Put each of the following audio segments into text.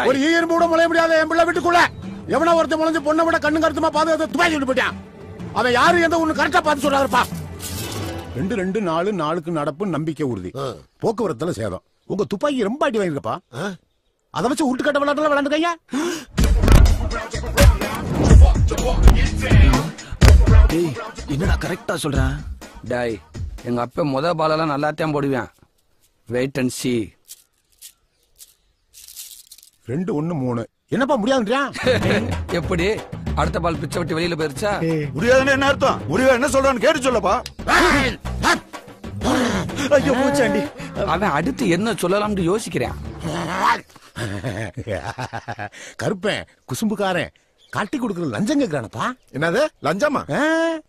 ஒரு ஈயன் கூட முளைய முடியாத என் பிள்ளை வீட்டுக்குள்ள எவனா ஒருத்த முளைஞ்சு பொண்ணை விட கண்ணு கருத்துமா பாதுகாத்து துப்பாக்கி விட்டு போயிட்டான். அவன் யாரு எந்த ஒண்ணு கரெக்டா பார்த்து சொல்றாருப்பா. 2-2-4 நாளுக்கு நடப்பு நம்பிக்கை உறுதி. போக்குவரத்துல சேதம். உங்க துப்பாக்கி ரொம்ப அடி வாங்கிருக்கப்பா. அதை வச்சு உருட்டுக்கட்ட விளையாட்டுல விளையாண்டுக்கீங்க. என்னடா கரெக்டா சொல்றேன்? டாய் எங்க அப்பா முத பாலெல்லாம் நல்லாத்தான் போடுவேன். Wait and C. 2-1-3 என்னப்பா முடியாதுன்றியா? எப்படி அடுத்த பால் பிச்சை விட்டு வெளியில போயிருச்சா? முடியாதுன்னு என்ன அர்த்தம்? முடியாது என்ன சொல்றான்னு கேட்டு சொல்லப்பா. ஐயோ போச்சாண்டி. அவன் அடுத்து என்ன சொல்லலாம்னு யோசிக்கிறேன். கருப்பேன் குசும்புக்காரன் காட்டி கொடுக்கறது லஞ்சம் கேக்குறானப்பா. என்னது லஞ்சமா?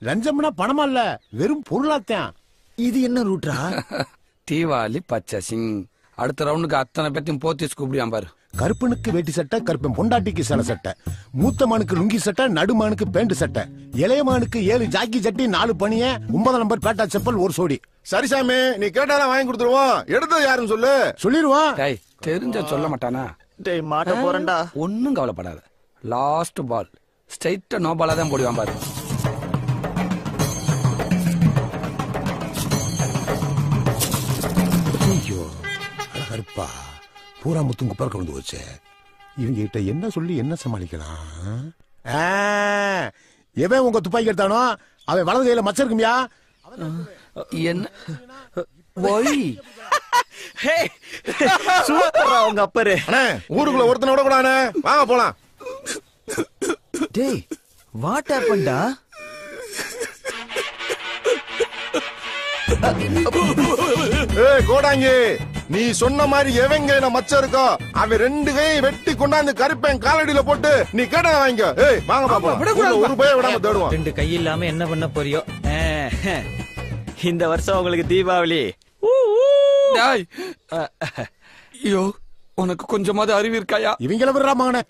லஞ்சம்னா பணமா இல்ல, வெறும் பொருளாத்தான். இது என்ன ரூட்ரா? தீவாளி பச்சை சிங். அடுத்த ரவுண்டுக்கு அத்தனை பேத்தையும் போத்தி கூப்பிடுவான் பாரு. கருப்பனுக்கு வேட்டி சட்டை, கருப்பன் பொண்டாட்டிக்கு சில சட்டை, மூத்த மானுக்கு லுங்கி சட்டை, நடுமானுக்கு பேண்ட் சட்டை, இளையமானுக்கு 7 ஜாக்கி சட்டி, 4 பனிய, 9 நம்பர் பேட்டா செப்பல், 1 சோடி. சரி சாமி, நீ கேட்டாலும் வாங்கி கொடுத்துருவோம். எடுத்தது யாருன்னு சொல்லு. சொல்லிடுவான். தெரிஞ்ச சொல்ல மாட்டானா? டேய் மாட்ட போறேன்டா. ஒன்னும் கவலைப்படாத. லாஸ்ட் பால் ஸ்ட்ரைட்டா நோ பாலா தான் போடுவான் பாரு. ஐயோ கருப்பா, பூரா முத்தும் குப்பர் கலந்து வச்சு. இவங்க கிட்ட என்ன சொல்லி என்ன சமாளிக்கலாம்? எவன் உங்க துப்பாக்கி எடுத்தானோ அவன் வலது கையில மச்சம் இருக்குமியா? என்ன போய் சூப்பரா உங்க அப்பரு. அண்ணே ஊருக்குள்ள ஒருத்தனை விட கூடானே. வாங்க போலாம். டேய் வாட் ஹேப்பன்டா? ஏய் கோடாங்கி, நீ சொன்ன மாதிரி எவங்க மச்சம் இருக்கோ அவன் 2 கையை வெட்டி கொண்டாந்து கருப்பேன் காலடியில போட்டு நீ கேட்டத வாங்கிக்க. ஏய் வாங்க பாப்போம். ஒரு பைய விடாம தேடுவோம். 2 கை இல்லாம என்ன பண்ண போறியோ? இந்த வருஷம் உங்களுக்கு தீபாவளி. ஐயோ உனக்கு கொஞ்சமாவது அறிவு இருக்காயா? இவங்கள விடுறா மகனே.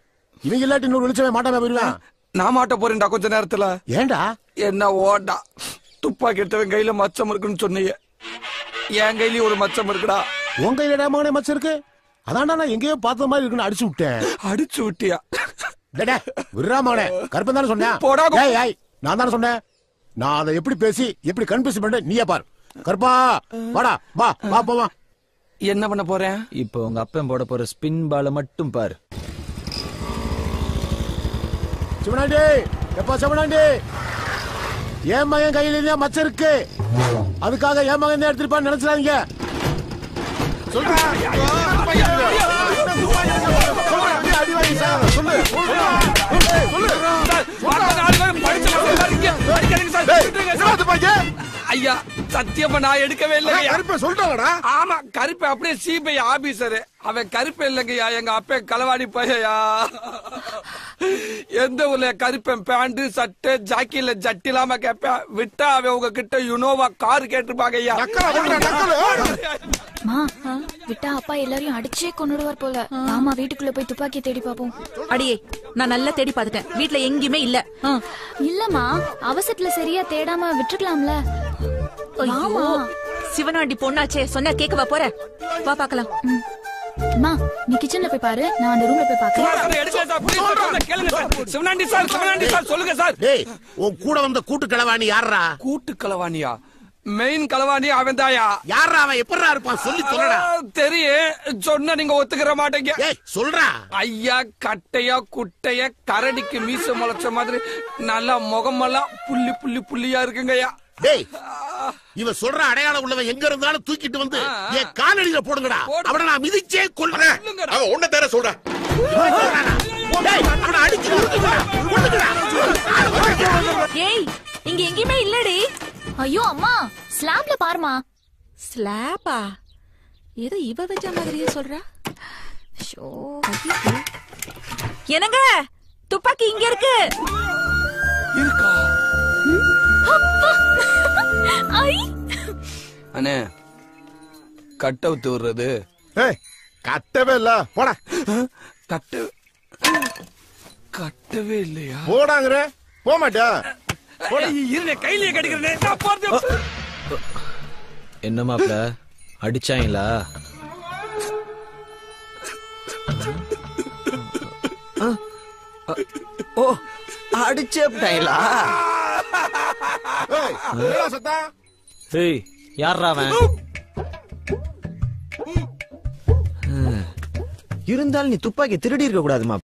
இவங்க இல்லாட்டி இன்னொரு வெளிச்சமே மாட்டாம போயிருவேன். நான் மாட்ட போறேன்டா கொஞ்ச நேரத்துல. ஏண்டா என்ன ஓடா? துப்பாக்கி எடுத்தவன் கையில மச்சம் இருக்குன்னு சொன்னீங்க. என் கையிலயும் ஒரு மச்சம் இருக்குடா. உன் கையில மகனே மச்சம் இருக்கு. அதான்டா நான் எங்கேயோ பார்த்த மாதிரி இருக்குன்னு அடிச்சு விட்டேன். அடிச்சு விட்டியா? விடுறா மகனே. கருப்பன் தானே சொன்னேன். நான் தானே சொன்னேன். நான் அதை எப்படி பேசி எப்படி கன்ஃபியூஸ் பண்ண நீயே பாரு. கருப்பா வாடா, வா வா போவா. என்ன பண்ண போறேன்? இப்போ உங்க அப்பன் போட போற ஸ்பின் பால மட்டும் பாரு. சிவனாண்டி, எப்பா சிவனாண்டி, என் மகன் கையில மச்சம் இருக்கு. அதுக்காக என் மகன் எடுத்துருப்பான்னு நினைச்சிடாதீங்க. ஐயா சத்தியமா நான் எடுக்கவே இல்லைங்க. சொல்றாங்கடா. ஆமா கருப்பை அப்படியே சிபிஐ ஆபீசரு. அவன் கருப்பை இல்லைங்கய்யா, எங்க அப்பா களவாடி பையா. எந்த ஊர்ல கருப்பன் பேண்ட் சட்டை ஜாக்கில ஜட்டி இல்லாம கேப்பேன். விட்டா அவன் உங்ககிட்ட யுனோவா கார் கேட்டிருப்பாங்க ஐயா. விட்டா அப்பா எல்லாரையும் அடிச்சே கொன்னுடுவார் போல. ஆமா வீட்டுக்குள்ள போய் துப்பாக்கி தேடி பாப்போம். அடியே நான் நல்லா தேடி பாத்துட்டேன். வீட்டுல எங்கேயுமே இல்ல. இல்லம்மா அவசரத்துல சரியா தேடாம விட்டுருக்கலாம்ல. ஆமா சிவனாண்டி பொண்ணாச்சே சொன்னா கேட்கவா போற? வா பாக்கலாம். அம்மா நீ கிச்சன்ல போய் பாரு, நான் அந்த ரூம்ல போய் பாக்குறேன். சிவனாண்டி சார், சிவனாண்டி சார் சொல்லுங்க சார். டேய் உன் கூட வந்த கூட்டு களவாணி யாரா? கூட்டு களவாணியா? மெயின் களவாணி அவன் தாயா. யாரா அவன்? எப்படா இருப்பான் சொல்லி சொல்லடா. தெரியும், சொன்ன நீங்க ஒத்துக்கிற மாட்டீங்க. சொல்றா. ஐயா கட்டையா குட்டைய கரடிக்கு மீச முளைச்ச மாதிரி நல்லா முகமெல்லாம் புள்ளி புள்ளி புள்ளியா இருக்குங்க ஐயா. டேய் இவ சொல்ற அடையாளம் உள்ளவன் எங்க இருந்தாலும் தூக்கிட்டு வந்து என் காலடியில போடுங்கடா. அவனை நான் மிதிச்சே கொல்றேன். அவன் உன்ன தேர சொல்றேன். ஏய் இங்க எங்கேயுமே இல்லடி. ஐயோ அம்மா ஸ்லாப்ல பாருமா. ஸ்லாப்பா? ஏதோ இவ வச்ச மாதிரியே சொல்றா. என்னங்க துப்பாக்கி இங்க இருக்கு. இருக்கா? அண்ணே கட்டவுத்து விடுறது. கட்டவே இல்ல போடா. கட்டவே இல்லையா? போடாங்கற போக மாட்டியா? இருங்க கையிலே கடிக்கிறேன். என்ன மாப்ள அடிச்சாங்களா? ஓ அடிச்சேப்டாங்களா? ஏய், என்னடா சத்தம்? ஏய் யாரா அவன்? இருந்தாலும் நீ துப்பாக்கி திருடி இருக்க கூடாதுமா.